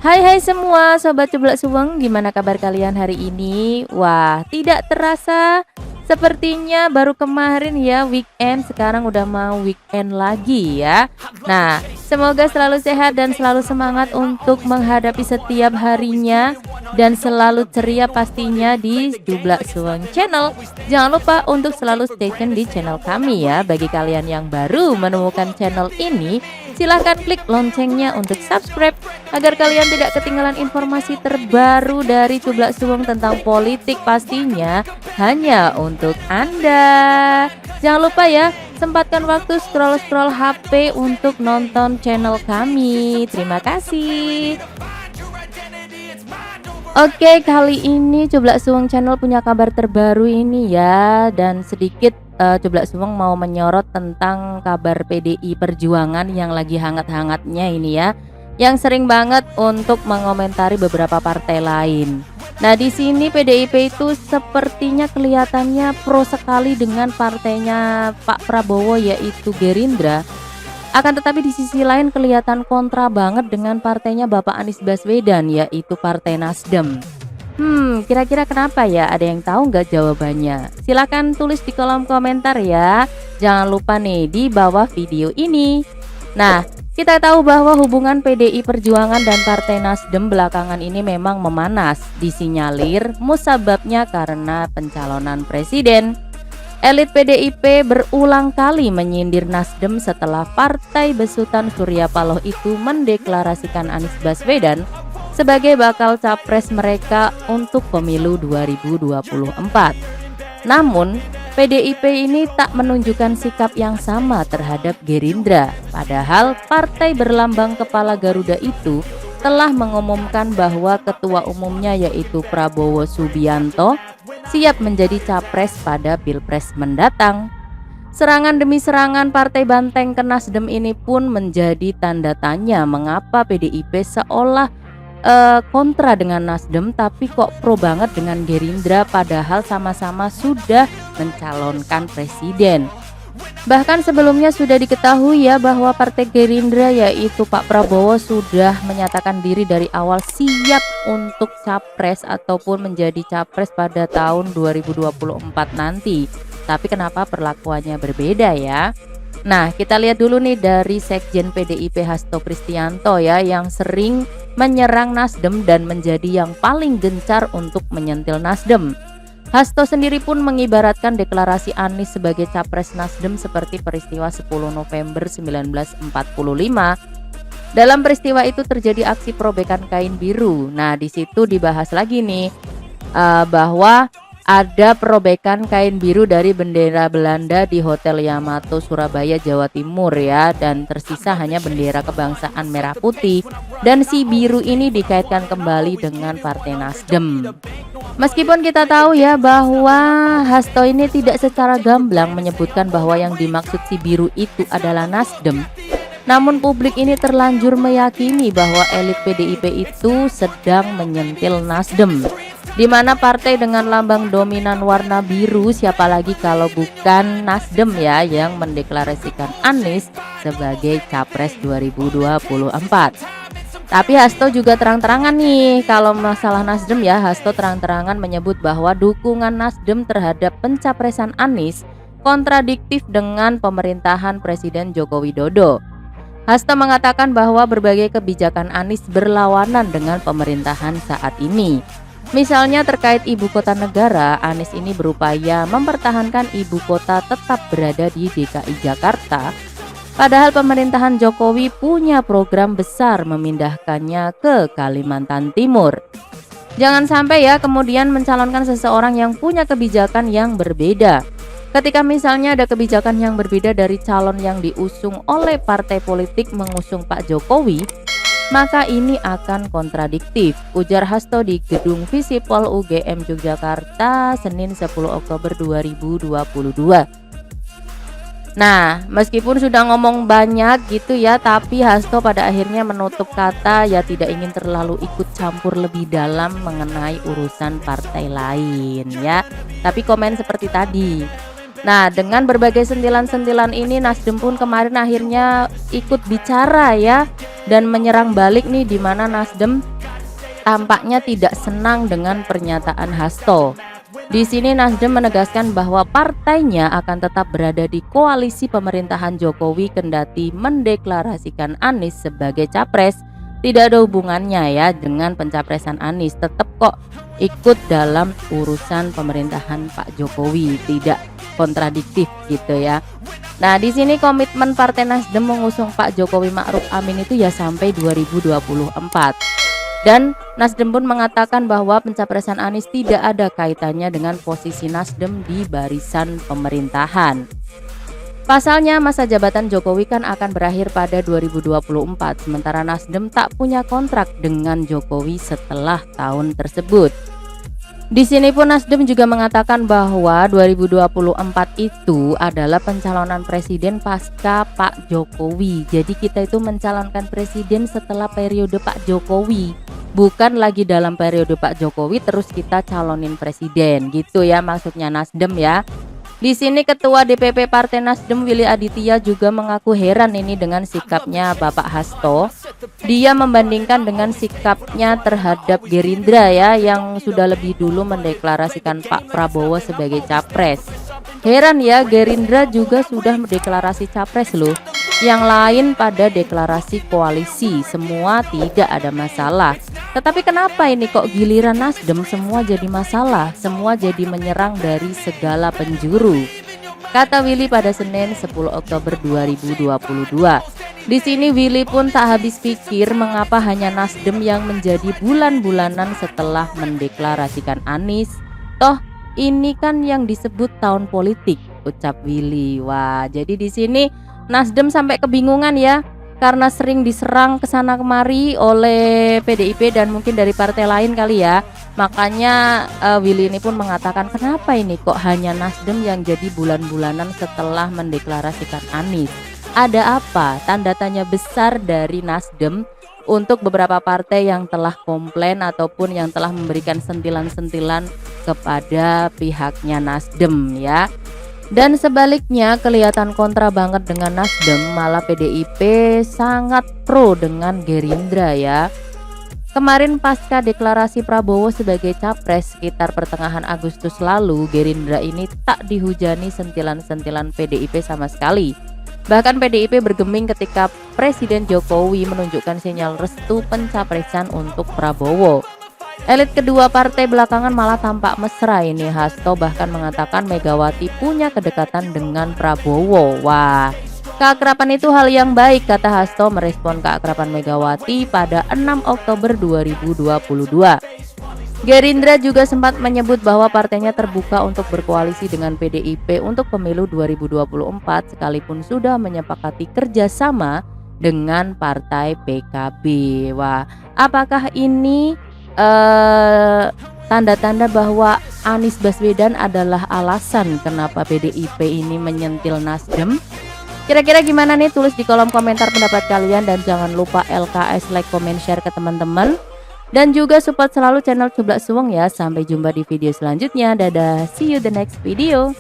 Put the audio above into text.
Hai semua Sobat Cublak Suweng, gimana kabar kalian hari ini? Wah, tidak terasa sepertinya baru kemarin ya weekend, sekarang udah mau weekend lagi ya. Nah, semoga selalu sehat dan selalu semangat untuk menghadapi setiap harinya dan selalu ceria pastinya di Cublak Suweng Channel. Jangan lupa untuk selalu stay tune di channel kami ya. Bagi kalian yang baru menemukan channel ini, silahkan klik loncengnya untuk subscribe agar kalian tidak ketinggalan informasi terbaru dari Cublak Suweng tentang politik pastinya hanya untuk Anda. Jangan lupa ya, sempatkan waktu scroll-scroll HP untuk nonton channel kami. Terima kasih. Oke, kali ini Cublak Suweng Channel punya kabar terbaru ini ya, dan sedikit Cublak Suweng mau menyorot tentang kabar PDI Perjuangan yang lagi hangat-hangatnya ini ya, yang sering banget untuk mengomentari beberapa partai lain. Nah, di sini PDIP itu sepertinya kelihatannya pro sekali dengan partainya Pak Prabowo yaitu Gerindra. Akan tetapi di sisi lain kelihatan kontra banget dengan partainya Bapak Anies Baswedan yaitu Partai Nasdem. Kira-kira kenapa ya? Ada yang tahu nggak jawabannya? Silahkan tulis di kolom komentar ya. Jangan lupa nih di bawah video ini. Nah, kita tahu bahwa hubungan PDI Perjuangan dan Partai Nasdem belakangan ini memang memanas. Disinyalir musababnya karena pencalonan presiden. Elit PDIP berulang kali menyindir Nasdem setelah partai besutan Surya Paloh itu mendeklarasikan Anies Baswedan sebagai bakal capres mereka untuk pemilu 2024. Namun, PDIP ini tak menunjukkan sikap yang sama terhadap Gerindra. Padahal partai berlambang kepala Garuda itu telah mengumumkan bahwa ketua umumnya yaitu Prabowo Subianto siap menjadi capres pada Pilpres mendatang. Serangan demi serangan partai banteng ke Nasdem ini pun menjadi tanda tanya mengapa PDIP seolah kontra dengan Nasdem tapi kok pro banget dengan Gerindra padahal sama-sama sudah mencalonkan presiden. Bahkan sebelumnya sudah diketahui ya bahwa partai Gerindra yaitu Pak Prabowo sudah menyatakan diri dari awal siap untuk capres ataupun menjadi capres pada tahun 2024 nanti. Tapi kenapa perlakuannya berbeda ya? Nah, kita lihat dulu nih dari Sekjen PDIP Hasto Kristianto ya yang sering menyerang Nasdem dan menjadi yang paling gencar untuk menyentil Nasdem. Hasto sendiri pun mengibaratkan deklarasi Anies sebagai capres Nasdem seperti peristiwa 10 November 1945. Dalam peristiwa itu terjadi aksi perobekan kain biru. Nah, di situ dibahas lagi nih bahwa ada perobekan kain biru dari bendera Belanda di Hotel Yamato Surabaya Jawa Timur ya, dan tersisa hanya bendera kebangsaan merah putih dan si biru ini dikaitkan kembali dengan Partai Nasdem. Meskipun kita tahu ya bahwa Hasto ini tidak secara gamblang menyebutkan bahwa yang dimaksud si biru itu adalah Nasdem, namun publik ini terlanjur meyakini bahwa elit PDIP itu sedang menyentil Nasdem, di mana partai dengan lambang dominan warna biru siapa lagi kalau bukan Nasdem ya yang mendeklarasikan Anies sebagai capres 2024. Tapi Hasto juga terang-terangan nih kalau masalah Nasdem ya, Hasto terang-terangan menyebut bahwa dukungan Nasdem terhadap pencapresan Anies kontradiktif dengan pemerintahan Presiden Joko Widodo. Hasto mengatakan bahwa berbagai kebijakan Anies berlawanan dengan pemerintahan saat ini. Misalnya terkait ibu kota negara, Anies ini berupaya mempertahankan ibu kota tetap berada di DKI Jakarta. Padahal pemerintahan Jokowi punya program besar memindahkannya ke Kalimantan Timur. Jangan sampai ya kemudian mencalonkan seseorang yang punya kebijakan yang berbeda. Ketika misalnya ada kebijakan yang berbeda dari calon yang diusung oleh partai politik mengusung Pak Jokowi, maka ini akan kontradiktif, ujar Hasto di Gedung Visipol UGM Yogyakarta Senin 10 Oktober 2022. Nah, meskipun sudah ngomong banyak gitu ya, tapi Hasto pada akhirnya menutup kata ya tidak ingin terlalu ikut campur lebih dalam mengenai urusan partai lain ya. Tapi komen seperti tadi. Nah, dengan berbagai sentilan-sentilan ini Nasdem pun kemarin akhirnya ikut bicara ya dan menyerang balik nih, di mana Nasdem tampaknya tidak senang dengan pernyataan Hasto. Di sini Nasdem menegaskan bahwa partainya akan tetap berada di koalisi pemerintahan Jokowi kendati mendeklarasikan Anies sebagai capres. Tidak ada hubungannya ya dengan pencapresan Anies, tetap kok ikut dalam urusan pemerintahan Pak Jokowi, tidak kontradiktif gitu ya. Nah, di sini komitmen Partai Nasdem mengusung Pak Jokowi Ma'ruf Amin itu ya sampai 2024. Dan Nasdem pun mengatakan bahwa pencapresan Anies tidak ada kaitannya dengan posisi Nasdem di barisan pemerintahan. Pasalnya masa jabatan Jokowi kan akan berakhir pada 2024, sementara Nasdem tak punya kontrak dengan Jokowi setelah tahun tersebut. Di sini pun Nasdem juga mengatakan bahwa 2024 itu adalah pencalonan presiden pasca Pak Jokowi. Jadi kita itu mencalonkan presiden setelah periode Pak Jokowi, bukan lagi dalam periode Pak Jokowi terus kita calonin presiden gitu ya maksudnya Nasdem ya. Di sini Ketua DPP Partai Nasdem Willy Aditya juga mengaku heran ini dengan sikapnya Bapak Hasto. Dia membandingkan dengan sikapnya terhadap Gerindra ya yang sudah lebih dulu mendeklarasikan Pak Prabowo sebagai capres. Heran ya, Gerindra juga sudah mendeklarasi capres loh. Yang lain pada deklarasi koalisi, semua tidak ada masalah. Tetapi kenapa ini kok giliran Nasdem semua jadi masalah, semua jadi menyerang dari segala penjuru? Kata Willy pada Senin 10 Oktober 2022. Di sini Willy pun tak habis pikir mengapa hanya Nasdem yang menjadi bulan-bulanan setelah mendeklarasikan Anies. Toh ini kan yang disebut tahun politik, ucap Willy. Wah, jadi di sini Nasdem sampai kebingungan ya, karena sering diserang kesana kemari oleh PDIP dan mungkin dari partai lain kali ya. Makanya Willy ini pun mengatakan kenapa ini kok hanya Nasdem yang jadi bulan-bulanan setelah mendeklarasikan Anies. Ada apa? Tanda tanya besar dari Nasdem untuk beberapa partai yang telah komplain ataupun yang telah memberikan sentilan-sentilan kepada pihaknya Nasdem ya. Dan sebaliknya kelihatan kontra banget dengan Nasdem, malah PDIP sangat pro dengan Gerindra ya. Kemarin pasca deklarasi Prabowo sebagai capres sekitar pertengahan Agustus lalu, Gerindra ini tak dihujani sentilan-sentilan PDIP sama sekali. Bahkan PDIP bergeming ketika Presiden Jokowi menunjukkan sinyal restu pencapresan untuk Prabowo. Elit kedua partai belakangan malah tampak mesra ini. Hasto bahkan mengatakan Megawati punya kedekatan dengan Prabowo. Wah, keakraban itu hal yang baik, kata Hasto merespon keakraban Megawati pada 6 Oktober 2022. Gerindra juga sempat menyebut bahwa partainya terbuka untuk berkoalisi dengan PDIP untuk pemilu 2024 sekalipun sudah menyepakati kerjasama dengan partai PKB. Wah, apakah ini tanda-tanda bahwa Anies Baswedan adalah alasan kenapa PDIP ini menyentil Nasdem? Kira-kira gimana nih? Tulis di kolom komentar pendapat kalian dan jangan lupa LKS, like, comment, share ke teman-teman. Dan juga support selalu channel Cublak Suweng ya. Sampai jumpa di video selanjutnya. Dadah, see you the next video.